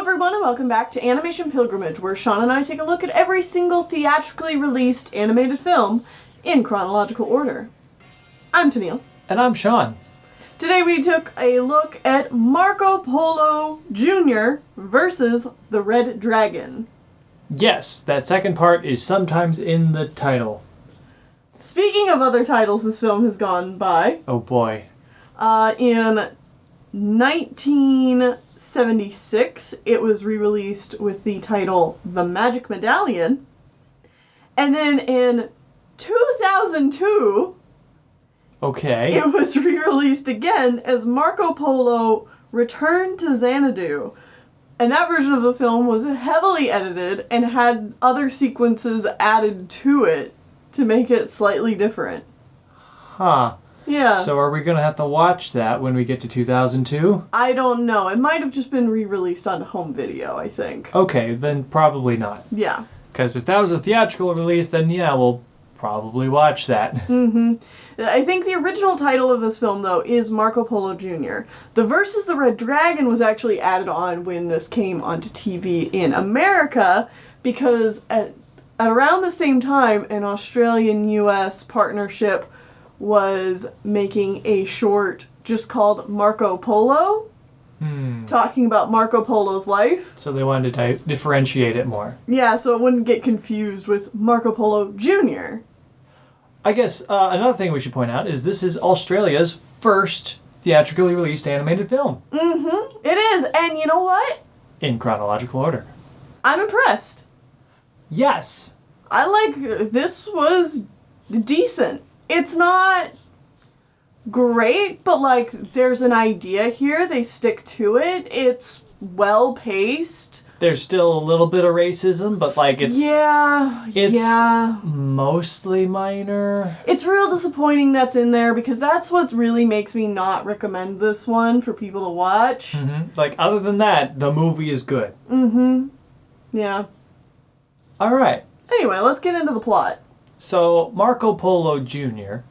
everyone, and welcome back to Animation Pilgrimage, where Sean and I take a look at every single theatrically released animated film in chronological order. I'm Tennille. And I'm Sean. Today we took a look at Marco Polo Jr. versus the Red Dragon. Yes, that second part is sometimes in the title. Speaking of other titles this film has gone by, Oh boy. in 1976, it was re-released with the title The Magic Medallion. And then in 2002, Okay. it was re-released again as Marco Polo Return to Xanadu. And that version of the film was heavily edited and had other sequences added to it to make it slightly different. Huh. Yeah. So are we going to have to watch that when we get to 2002? I don't know. It might have just been re-released on home video, I think. Okay, then probably not. Yeah. Because if that was a theatrical release, then yeah, we'll probably watch that. Mm-hmm. I think the original title of this film, though, is Marco Polo Jr. The Versus the Red Dragon was actually added on when this came onto TV in America, because at around the same time, an Australian-US partnership was making a short just called Marco Polo, talking about Marco Polo's life. So they wanted to differentiate it more. Yeah, so it wouldn't get confused with Marco Polo Jr. I guess another thing we should point out is this is Australia's first theatrically released animated film. Mm-hmm. It is, and you know what? In chronological order. I'm impressed. Yes. I like, this was decent. It's not great, but like, there's an idea here. They stick to it. It's well paced. There's still a little bit of racism, but like it's mostly minor. It's real disappointing that's in there, because that's what really makes me not recommend this one for people to watch. Mm-hmm. Like, other than that, the movie is good. Mm-hmm. Yeah. All right. Anyway, let's get into the plot. So, Marco Polo Jr.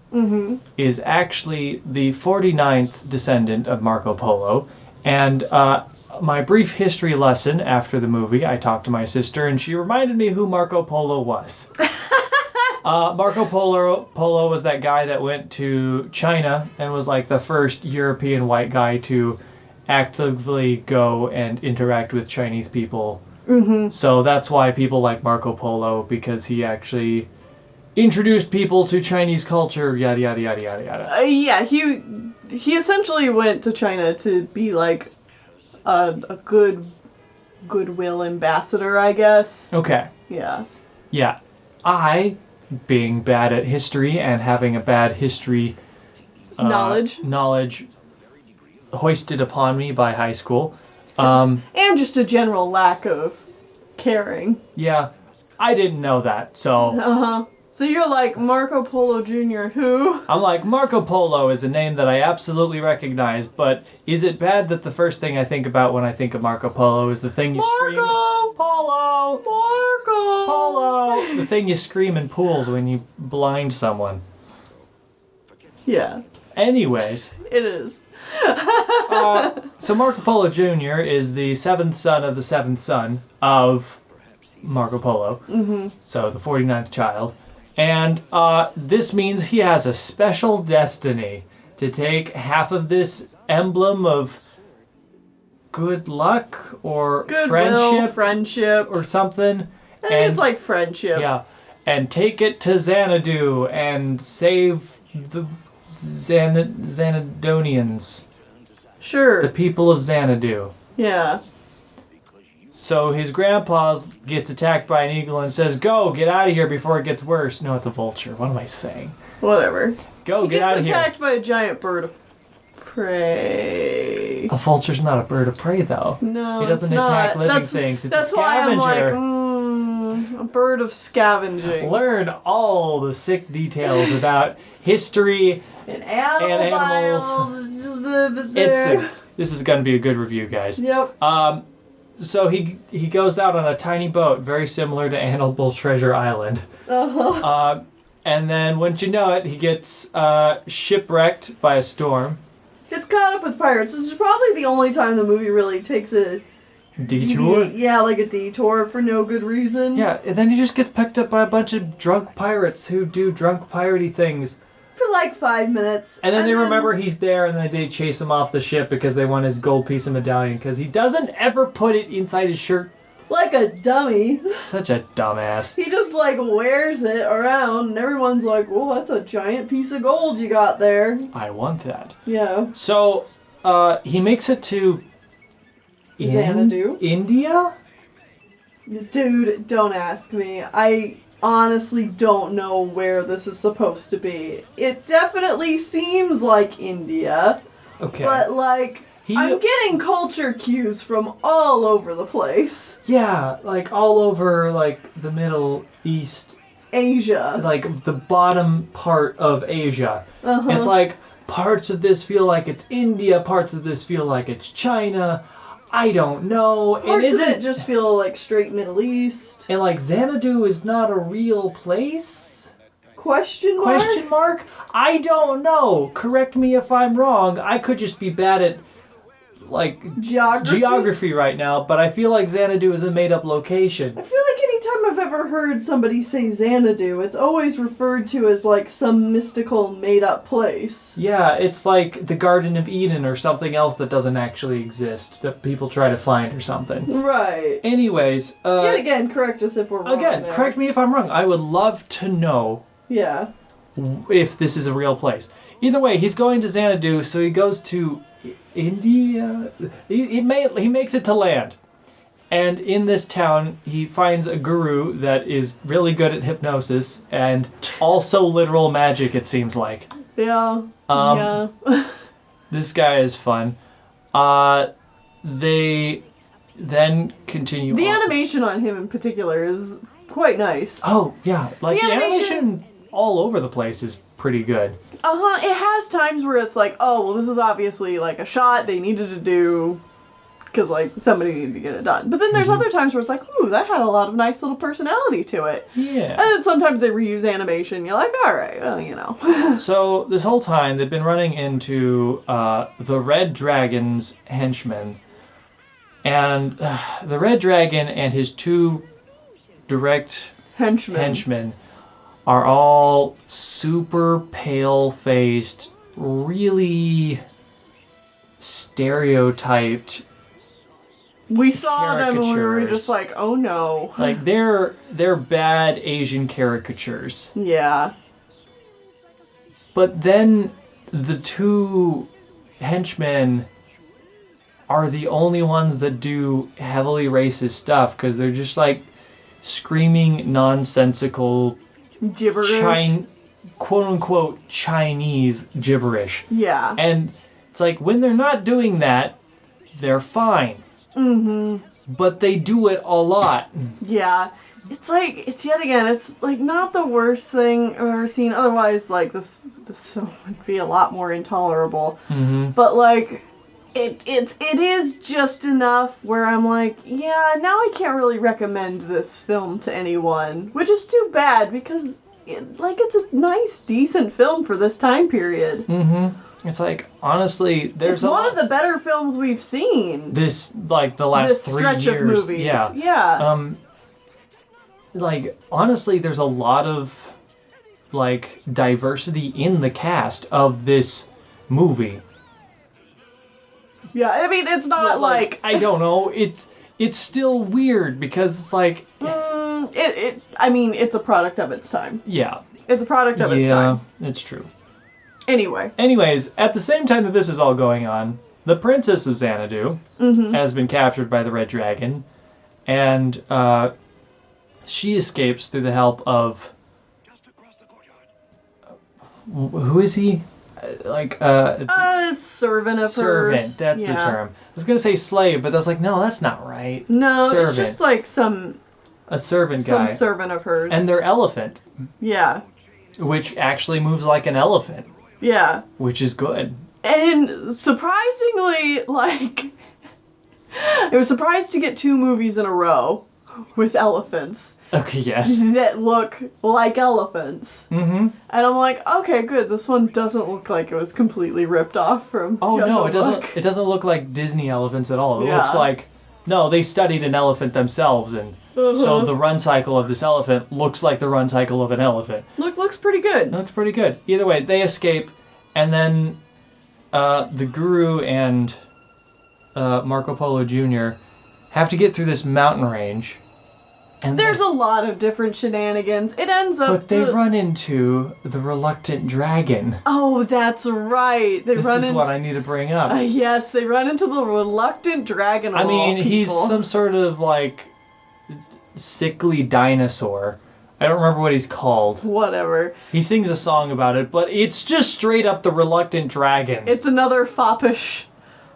is actually the 49th descendant of Marco Polo, and my brief history lesson after the movie, I talked to my sister, and she reminded me who Marco Polo was. Marco Polo was that guy that went to China and was like the first European white guy to actively go and interact with Chinese people. Mm-hmm. So that's why people like Marco Polo, because he actually introduced people to Chinese culture, yada yada yada yada yada. Yeah, he essentially went to China to be like a goodwill ambassador, I guess. Okay. Yeah. Yeah. I, being bad at history and having a bad history knowledge hoisted upon me by high school. And just a general lack of caring. Yeah, I didn't know that, so... Uh-huh. So you're like, Marco Polo Jr. who? I'm like, Marco Polo is a name that I absolutely recognize, but is it bad that the first thing I think about when I think of Marco Polo is the thing you scream... Marco! Polo! Marco! Polo! The thing you scream in pools when you blind someone. Yeah. Anyways... It is. So Marco Polo Jr. is the seventh son of the seventh son of Marco Polo. Mm-hmm. So the 49th child. And this means he has a special destiny to take half of this emblem of good luck or friendship or something. I think it's like friendship. Yeah. And take it to Xanadu and save the Xanadonians. Sure. The people of Xanadu. Yeah. So his grandpa gets attacked by an eagle and says, "Go, get out of here before it gets worse." No, it's a vulture. What am I saying? Whatever. Go, get out of here. He gets attacked by a giant bird of prey. A vulture's not a bird of prey, though. No, he doesn't attack living things. It's a scavenger. That's why I'm like, a bird of scavenging. Learn all the sick details about history and animals. This is going to be a good review, guys. Yep. So he goes out on a tiny boat, very similar to Animal Treasure Island. Uh-huh. And then, once you know it, he gets shipwrecked by a storm. Gets caught up with pirates. This is probably the only time the movie really takes a detour. Yeah, like a detour for no good reason. Yeah, and then he just gets picked up by a bunch of drunk pirates who do drunk piratey things. For like 5 minutes. And then they remember he's there, and then they chase him off the ship because they want his gold piece of medallion, because he doesn't ever put it inside his shirt. Like a dummy. Such a dumbass. He just like wears it around, and everyone's like, well, that's a giant piece of gold you got there. I want that. Yeah. So, he makes it to... Xanadu? India? Dude, don't ask me. I honestly don't know where this is supposed to be. It definitely seems like India. Okay. But like... I'm getting culture cues from all over the place. Yeah, like all over, like, the Middle East. Asia. Like, the bottom part of Asia. Uh-huh. It's like, parts of this feel like it's India, parts of this feel like it's China. I don't know. Parts of it just feel like straight Middle East. And, like, Xanadu is not a real place? Question mark? Question mark? I don't know. Correct me if I'm wrong. I could just be bad at... like geography right now, but I feel like Xanadu is a made-up location. I feel like anytime I've ever heard somebody say Xanadu, it's always referred to as like some mystical made-up place. Yeah, it's like the Garden of Eden or something else that doesn't actually exist, that people try to find or something. Right. Anyways, yet again, correct us if we're wrong. Again, there. correct me if I'm wrong. I would love to know Yeah. if this is a real place. Either way, he's going to Xanadu, so he goes to India. He makes it to land. And in this town, he finds a guru that is really good at hypnosis and also literal magic, it seems like. Yeah. Yeah. This guy is fun. They then continue The on. animation on him in particular is quite nice. Oh, yeah. Like, The the animation animation all over the place is pretty good. Uh-huh. It has times where it's like, oh, well, this is obviously like a shot they needed to do because like somebody needed to get it done. But then there's other times where it's like, ooh, that had a lot of nice little personality to it. Yeah. And then sometimes they reuse animation. You're like, all right, well, you know. So this whole time they've been running into the Red Dragon's henchmen, and the Red Dragon and his two direct henchmen are all super pale-faced, really stereotyped. We saw them and we were caricatures. just like, oh no. Like, they're bad Asian caricatures. Yeah. But then the two henchmen are the only ones that do heavily racist stuff, because they're just like screaming nonsensical Gibberish. quote-unquote Chinese gibberish. Yeah. And it's like, when they're not doing that, they're fine. Mm-hmm. But they do it a lot. Yeah. It's like, it's yet again, it's like not the worst thing I've ever seen. Otherwise, like, this would be a lot more intolerable. Mm-hmm. But like, it is just enough where I'm like, yeah, now I can't really recommend this film to anyone. Which is too bad, because it's a nice, decent film for this time period. Mm-hmm. It's like, honestly, there's it's one of the better films we've seen. This, like, the last this 3 stretch years. Of movies. Yeah. Yeah. Like, honestly, there's a lot of, like, diversity in the cast of this movie. Yeah, I mean, it's not like I don't know, it's still weird, because it's like... I mean, it's a product of its time. Yeah. It's a product of its time. Yeah, it's true. Anyways, at the same time that this is all going on, the Princess of Xanadu has been captured by the Red Dragon, and she escapes through the help of... who is he? Servant of hers. Servant, that's the term. I was going to say slave, but I was like, no, that's not right. No, servant. it's just like a servant guy. Some servant of hers. And their elephant. Yeah. Which actually moves like an elephant. Yeah. Which is good. And surprisingly, like, I was surprised to get 2 movies in a row with elephants. Okay, yes. That look like elephants. Mm-hmm. And I'm like, okay, good. This one doesn't look like it was completely ripped off from. Oh no, it Jungle doesn't. Book. It doesn't look like Disney elephants at all. It Yeah. looks like No, they studied an elephant themselves, and so the run cycle of this elephant looks like the run cycle of an elephant. Looks pretty good. It looks pretty good. Either way, they escape, and then the guru and Marco Polo Jr. have to get through this mountain range. And there's a lot of different shenanigans. It ends up... But they run into the reluctant dragon. Oh, that's right. This is what I need to bring up. Yes, they run into the reluctant dragon of all people. He's some sort of, like, sickly dinosaur. I don't remember what he's called. Whatever. He sings a song about it, but it's just straight up the reluctant dragon. It's another foppish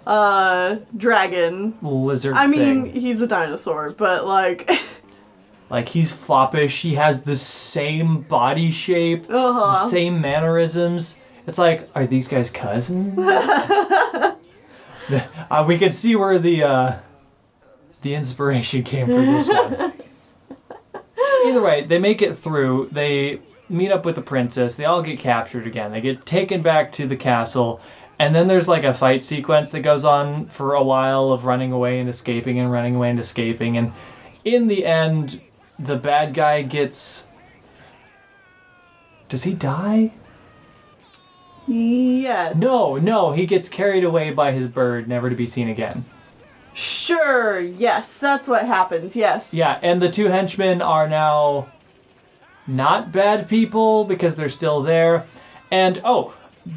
dragon. Lizard I thing. mean, he's a dinosaur, but, like... Like, he's foppish, he has the same body shape, the same mannerisms. It's like, are these guys cousins? We could see where the inspiration came for this one. Either way, they make it through, they meet up with the princess, they all get captured again, they get taken back to the castle, and then there's like a fight sequence that goes on for a while of running away and escaping and running away and escaping, and in the end... The bad guy gets... Does he die? Yes. No, he gets carried away by his bird, never to be seen again. Sure, yes, that's what happens, yes. Yeah, and the two henchmen are now not bad people because they're still there. And,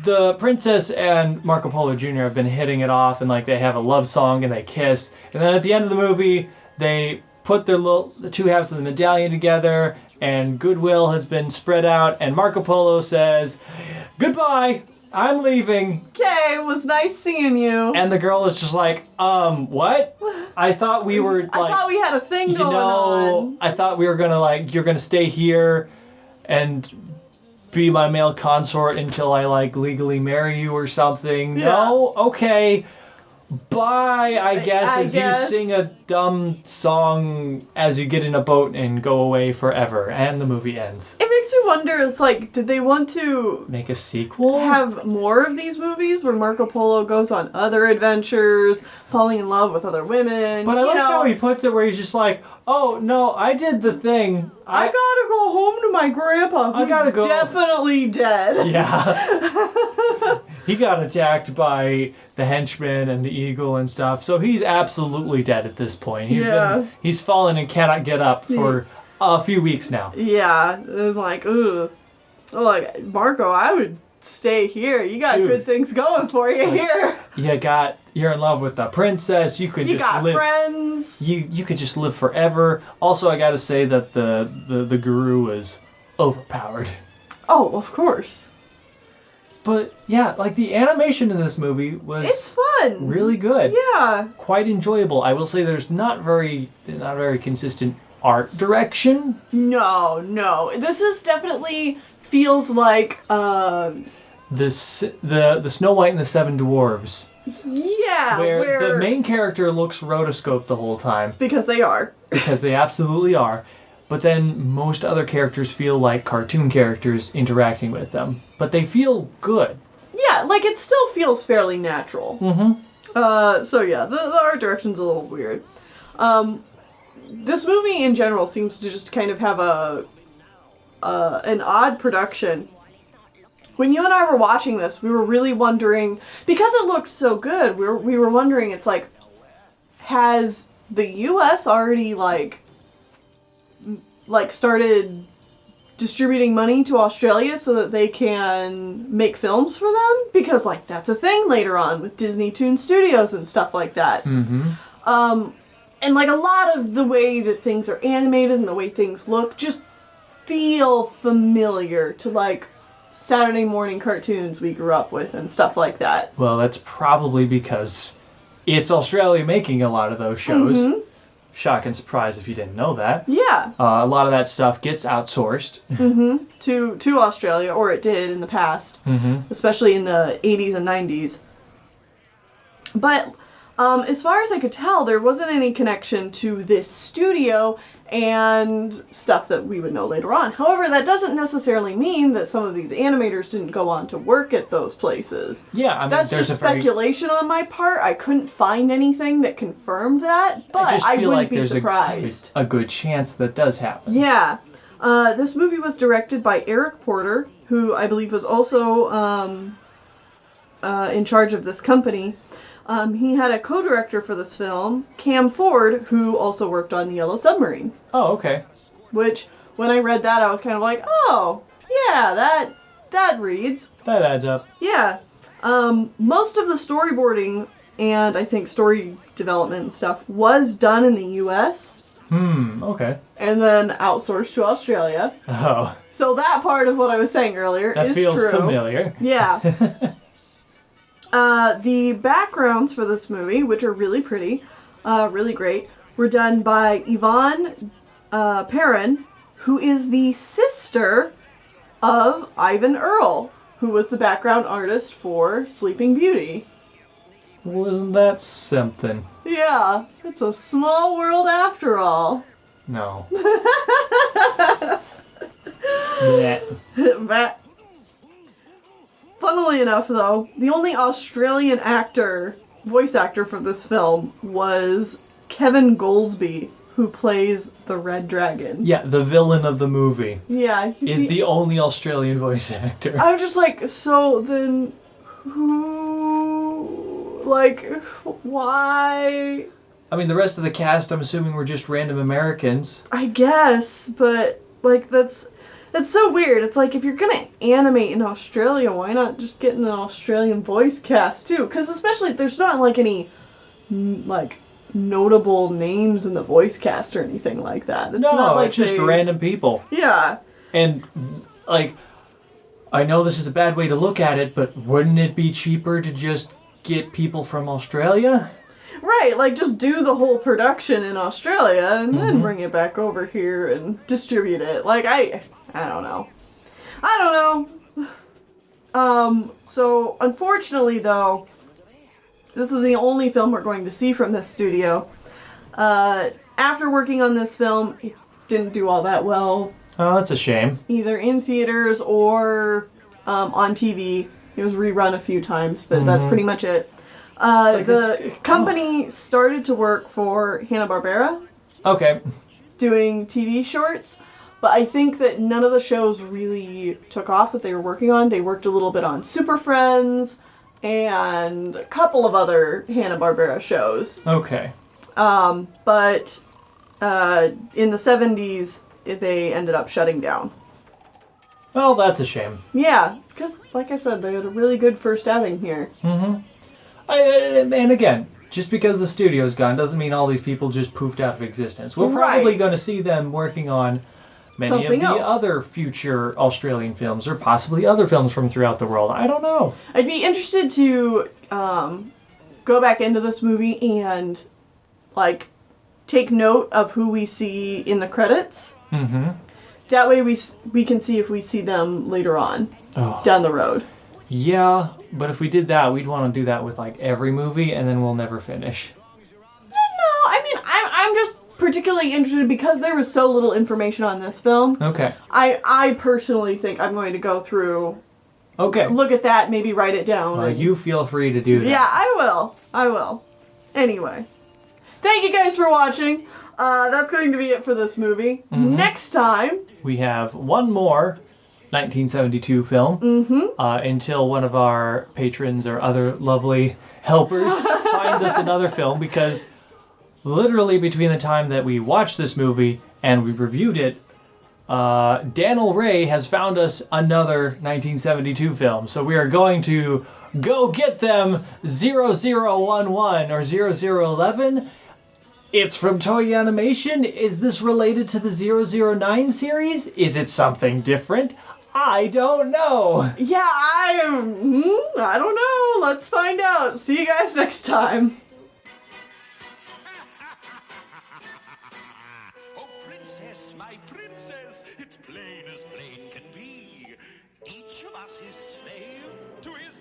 the princess and Marco Polo Jr. have been hitting it off, and like they have a love song and they kiss. And then at the end of the movie, they... put the two halves of the medallion together, and goodwill has been spread out, and Marco Polo says, "Goodbye, I'm leaving." Okay, it was nice seeing you. And the girl is just like, what? I thought we were, like... I thought we had a thing going on. I thought we were gonna, like, you're gonna stay here and be my male consort until I, like, legally marry you or something. Yeah. No? Okay. Bye, I guess, as you sing a dumb song as you get in a boat and go away forever, and the movie ends. It makes me wonder, it's like, did they want to... make a sequel? Have more of these movies where Marco Polo goes on other adventures, falling in love with other women. But I like how he puts it where he's just like, oh, no, I did the thing. I gotta go home to my grandpa, who's definitely dead. Yeah. He got attacked by the henchmen and the eagle and stuff, so he's absolutely dead at this point. He's fallen and cannot get up for a few weeks now. Yeah, I'm like, ugh. Like, Marco, I would stay here. You got good things going for you here. You're in love with the princess. You got friends. You could just live forever. Also, I gotta say that the guru is overpowered. Oh, of course. But yeah, like the animation in this movie it's fun. Really good. Yeah. Quite enjoyable. I will say there's not very consistent art direction. No. This is definitely feels like the Snow White and the Seven Dwarves. Yeah, where the main character looks rotoscoped the whole time. Because they are. Because they absolutely are. But then most other characters feel like cartoon characters interacting with them. But they feel good. Yeah, like it still feels fairly natural. Mm-hmm. So yeah, the art direction's a little weird. This movie in general seems to just kind of have an odd production. When you and I were watching this, we were really wondering, because it looked so good, we were wondering, it's like, has the US already like started distributing money to Australia so that they can make films for them? Because like that's a thing later on with Disney Toon Studios and stuff like that. Mm-hmm. And like a lot of the way that things are animated and the way things look just feel familiar to like Saturday morning cartoons we grew up with and stuff like that. Well, that's probably because it's Australia making a lot of those shows. Mm-hmm. Shock and surprise if you didn't know that. Yeah. A lot of that stuff gets outsourced. Mm-hmm. To Australia, or it did in the past. Mm-hmm. Especially in the 80s and 90s. But as far as I could tell, there wasn't any connection to this studio, and stuff that we would know later on. However, that doesn't necessarily mean that some of these animators didn't go on to work at those places. Yeah, I mean, that's there's just a very, speculation on my part. I couldn't find anything that confirmed that, but I just I feel wouldn't like be there's surprised. a good chance that does happen. Yeah. This movie was directed by Eric Porter, who I believe was also in charge of this company. He had a co-director for this film, Cam Ford, who also worked on The Yellow Submarine. Oh, okay. Which, when I read that, I was kind of like, oh, yeah, that reads. That adds up. Yeah. Most of the storyboarding and I think story development and stuff was done in the U.S. Okay. And then outsourced to Australia. Oh. So that part of what I was saying earlier is true. That feels familiar. Yeah. The backgrounds for this movie, which are really pretty, really great, were done by Yvonne Perrin, who is the sister of Ivan Earl, who was the background artist for Sleeping Beauty. Well, isn't that something? Yeah, it's a small world after all. No. Yeah. That. Funnily enough, though, the only Australian voice actor for this film was Kevin Goldsby, who plays the Red Dragon. Yeah, the villain of the movie. Yeah. Is the only Australian voice actor. I'm just like, so then who, like, why? I mean, the rest of the cast, I'm assuming, were just random Americans. I guess, but, like, that's so weird. It's like, if you're gonna animate in Australia, why not just get an Australian voice cast, too? Because especially, there's not, like, any, like, notable names in the voice cast or anything like that. It's not like it's just random people. Yeah. And, like, I know this is a bad way to look at it, but wouldn't it be cheaper to just get people from Australia? Right, like, just do the whole production in Australia and then bring it back over here and distribute it. Like, I don't know. So, unfortunately, though, this is the only film we're going to see from this studio. After working on this film, it didn't do all that well. Oh, that's a shame. Either in theaters or on TV. It was rerun a few times, but that's pretty much it. The company started to work for Hanna-Barbera. Okay. Doing TV shorts. But I think that none of the shows really took off that they were working on. They worked a little bit on Super Friends and a couple of other Hanna-Barbera shows. Okay. But in the 70s, they ended up shutting down. Well, that's a shame. Yeah, because, like I said, they had a really good first outing here. And again, just because the studio's gone doesn't mean all these people just poofed out of existence. We're probably going to see them working on many of the other future Australian films, or possibly other films from throughout the world. I don't know. I'd be interested to go back into this movie and, like, take note of who we see in the credits. That way we can see if we see them later on down the road. Yeah, but if we did that, we'd want to do that with, like, every movie, and then we'll never finish. No, I mean, I'm just particularly interested because there was so little information on this film. Okay. I personally think I'm going to go through, look at that, maybe write it down. Well, you feel free to do that. Yeah, I will. Anyway, thank you guys for watching. That's going to be it for this movie. Next time, we have one more 1972 film until one of our patrons or other lovely helpers finds us another film, because literally between the time that we watched this movie and we reviewed it, Daniel Ray has found us another 1972 film. So we are going to go get them 0011 or 0011. It's from Toei Animation. Is this related to the 009 series? Is it something different? I don't know. Yeah, I don't know. Let's find out. See you guys next time. Oh, princess, my princess, it's plain as plain can be. Each of us is slave to his